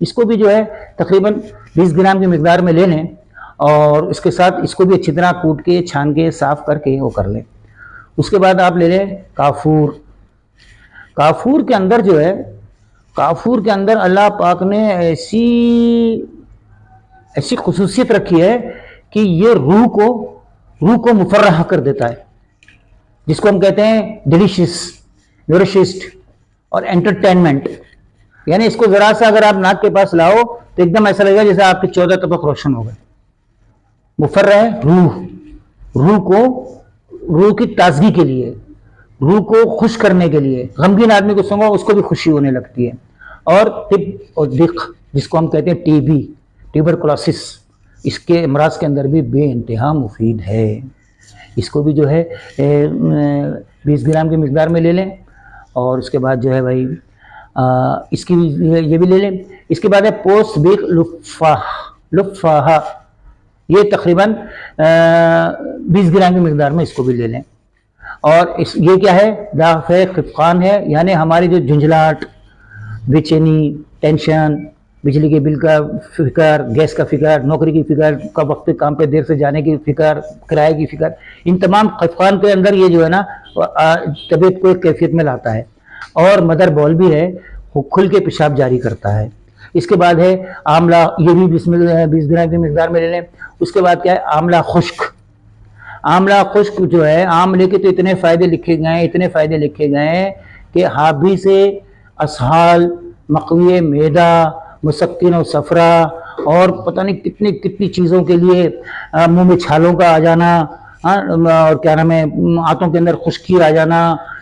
اس کو بھی جو ہے تقریباً 20 گرام کی مقدار میں لے لیں، اور اس کے ساتھ اس کو بھی اچھی طرح کوٹ کے چھان کے صاف کر کے وہ کر لیں۔ اس کے بعد آپ لے لیں کافور۔ کافور کے اندر جو ہے، کافور کے اندر اللہ پاک نے ایسی خصوصیت رکھی ہے کہ یہ روح کو مفرح کر دیتا ہے، جس کو ہم کہتے ہیں ڈیلیشیس، نورشسٹ اور انٹرٹینمنٹ۔ یعنی اس کو ذرا سا اگر آپ ناک کے پاس لاؤ تو ایک دم ایسا لگے گا جیسے آپ کے 14 طبق روشن ہو گئے۔ مفرح روح کی تازگی کے لیے، روح کو خوش کرنے کے لیے، غمگین آدمی کو سنگو اس کو بھی خوشی ہونے لگتی ہے۔ اور طب اور دق، جس کو ہم کہتے ہیں ٹی بی، ٹیوبرکلوسس، اس کے امراض کے اندر بھی بے انتہا مفید ہے۔ اس کو بھی جو ہے 20 گرام کی مقدار میں لے لیں، اور اس کے بعد جو ہے بھائی اس کی یہ بھی لے لیں۔ اس کے بعد ہے پوست بیق لفاہا، یہ تقریباً 20 گرام کی مقدار میں اس کو بھی لے لیں۔ اور یہ کیا ہے؟ دافع خفقان ہے، یعنی ہماری جو جھنجھلاہٹ، بے چینی، ٹینشن، بجلی کے بل کا فکر، گیس کا فکر، نوکری کی فکر، کا وقت کام پہ دیر سے جانے کی فکر، کرائے کی فکر، ان تمام خفقان کے اندر یہ جو ہے نا طبیعت کو ایک کیفیت میں لاتا ہے۔ اور مدر بول بھی ہے، کھل کے پیشاب جاری کرتا ہے۔ اس کے بعد ہے آملہ، یہ بھی 20 گرام کی مقدار میں لے لیں۔ اس کے بعد کیا ہے؟ آملہ خشک۔ آملہ خشک جو ہے، آملے کے تو اتنے فائدے لکھے گئے ہیں کہ حاوی سے اسہال، مقوی معدہ، مسکن و صفرا، اور پتہ نہیں کتنی چیزوں کے لیے، منہ میں چھالوں کا آ جانا، اور کیا نام ہے، آنتوں کے اندر خشکی آ جانا،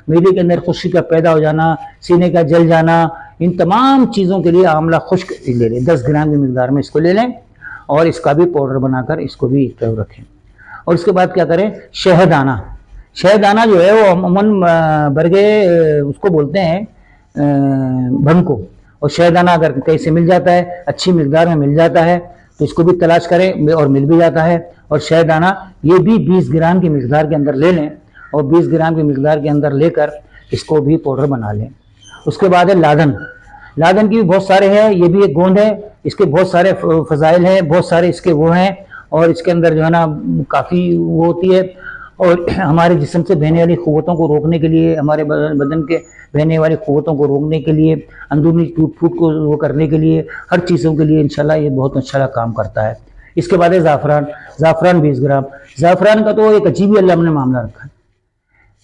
میدے کے اندر خشکی کا پیدا ہو جانا، سینے کا جل جانا، ان تمام چیزوں کے لیے آملہ خشک لے لیں۔ 10 گرام کی مقدار میں اس کو لے لیں، اور اس کا بھی پاؤڈر بنا کر اس کو بھی ایک طرف رکھیں۔ اور اس کے بعد کیا کریں؟ شہدانہ۔ شہدانہ جو ہے وہ عموماً برگے اس کو بولتے ہیں بھنگ کو، اور شہدانہ اگر کہیں سے مل جاتا ہے، اچھی مقدار میں مل جاتا ہے، تو اس کو بھی تلاش کریں، اور مل بھی جاتا ہے۔ اور شہدانہ یہ بھی 20 گرام کی مقدار کے اندر لے لیں، اور 20 گرام کی مقدار کے اندر لے کر اس کو بھی پاؤڈر بنا لیں۔ اس کے بعد ہے لادن۔ لادن کی بھی بہت سارے ہیں، یہ بھی ایک گوند ہے، اس کے بہت سارے فضائل ہیں، بہت سارے اس کے وہ ہیں، اور اس کے اندر جو ہے نا کافی وہ ہوتی ہے، اور ہمارے جسم سے بہنے والی قوتوں کو روکنے کے لیے، ہمارے بدن کے بہنے والی قوتوں کو روکنے کے لیے، اندرونی ٹوٹ پھوٹ کو وہ کرنے کے لیے، ہر چیزوں کے لیے انشاءاللہ یہ بہت اچھا کام کرتا ہے۔ اس کے بعد ہے زعفران۔ زعفران 20 گرام۔ زعفران کا تو ایک عجیب ہی اللہ نے معاملہ رکھا ہے۔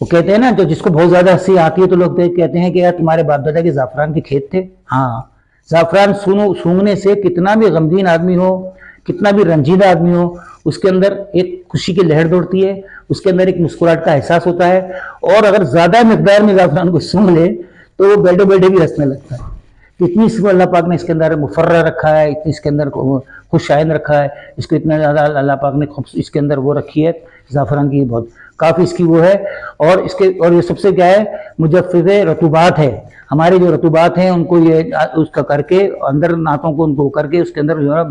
وہ کہتے ہیں نا، جو جس کو بہت زیادہ ہنسی آتی ہے تو لوگ کہتے ہیں کہ یار تمہارے باپ دادا کے زعفران کے کھیت تھے۔ ہاں، زعفران سونگنے سے کتنا بھی غمگین آدمی ہو، کتنا بھی رنجیدہ آدمی ہو، اس کے اندر ایک خوشی کی لہر دوڑتی ہے، اس کے اندر ایک مسکراہٹ کا احساس ہوتا ہے، اور اگر زیادہ مقدار میں زعفران کو سونگ لے تو وہ بیٹھے بیٹھے بھی ہنسنے لگتا ہے۔ اتنی اس کو اللہ پاک نے اس کے اندر مفرح رکھا ہے، اتنی اس کے اندر خوش آئند رکھا ہے، اس کو اتنا زیادہ اللہ پاک نے اس کے اندر وہ رکھی ہے زعفران کی، بہت کافی اس کی وہ ہے۔ اور یہ سب سے کیا ہے؟ مجفف رطوبات ہے۔ ہماری جو رطوبات ہیں ان کو یہ اس کا کر کے اندر ناتوں کو ان کو کر کے اس کے اندر جو ہے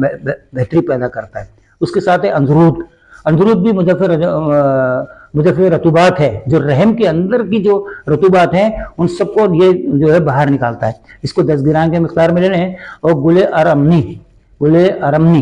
بہتری پیدا کرتا ہے۔ اس کے ساتھ ہے انزرود۔ انزرود بھی مجفف رطوبات ہے، جو رحم کے اندر کی جو رطوبات ہیں ان سب کو یہ جو ہے باہر نکالتا ہے۔ اس کو 10 گرام کے مقدار میں لینے ہیں۔ اور گل ارمنی،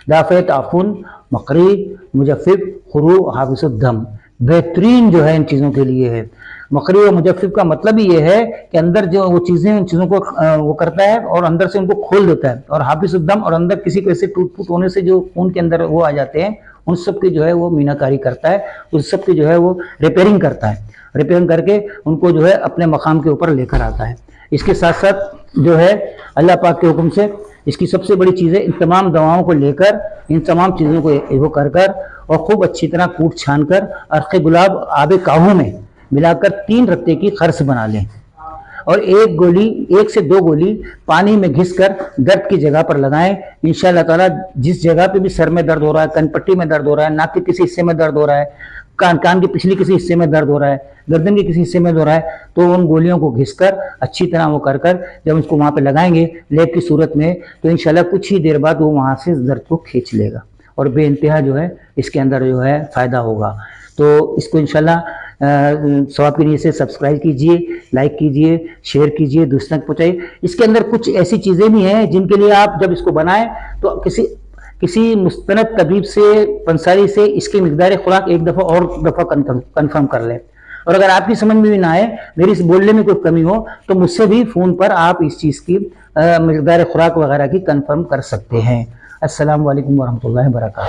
دافع تعفن، مقری، مجفف، خرو، حافظ الدم، بہترین جو ہے ان چیزوں کے لیے ہے۔ مقری و مجفف کا مطلب یہ ہے کہ اندر جو وہ چیزیں ان چیزوں کو وہ کرتا ہے اور اندر سے ان کو کھول دیتا ہے، اور حافظ الدم، اور اندر کسی کو ایسے ٹوٹ پھوٹ ہونے سے جو خون کے اندر وہ آ جاتے ہیں ان سب کی جو ہے وہ میناکاری کرتا ہے، اس سب کی جو ہے وہ ریپیئرنگ کرتا ہے، ریپیئرنگ کر کے ان کو جو ہے اپنے مقام کے اوپر لے کر آتا ہے۔ اس کے ساتھ ساتھ جو ہے اللہ پاک کے حکم سے اس کی سب سے بڑی چیز ہے، ان تمام دواؤں کو لے کر، ان تمام چیزوں کو وہ کر اور خوب اچھی طرح کوٹ چھان کر عرق گلاب آب کاہو میں ملا کر 3 رتے کی خرس بنا لیں، اور 1 سے 2 گولی پانی میں گھس کر درد کی جگہ پر لگائیں۔ انشاءاللہ تعالیٰ جس جگہ پہ بھی سر میں درد ہو رہا ہے، کن پٹی میں درد ہو رہا ہے، ناک کے کسی حصے میں درد ہو رہا ہے، کان کے پچھلی کسی حصے میں درد ہو رہا ہے، گردن کے کسی حصے میں درد ہو رہا ہے، تو ان گولیوں کو گھس کر اچھی طرح وہ کر جب اس کو وہاں پہ لگائیں گے لیپ کی صورت میں، تو انشاءاللہ کچھ ہی دیر بعد وہ وہاں سے درد کو کھینچ لے گا، اور بے انتہا جو ہے اس کے اندر جو ہے فائدہ ہوگا۔ تو اس کو انشاءاللہ ثواب کی نیت سے سبسکرائب کیجئے، لائک کیجئے، شیئر کیجئے، دوسروں تک پہنچائیے۔ اس کے اندر کچھ ایسی چیزیں بھی ہیں جن کے لیے آپ جب اس کو بنائیں تو کسی مستند طبیب سے، پنساری سے اس کی مقدار خوراک ایک دفعہ کنفرم کر لیں، اور اگر آپ کی سمجھ میں بھی نہ آئے، میری اس بولنے میں کوئی کمی ہو، تو مجھ سے بھی فون پر آپ اس چیز کی مقدار خوراک وغیرہ کی کنفرم کر سکتے ہیں۔ السلام علیکم ورحمۃ اللہ وبرکاتہ۔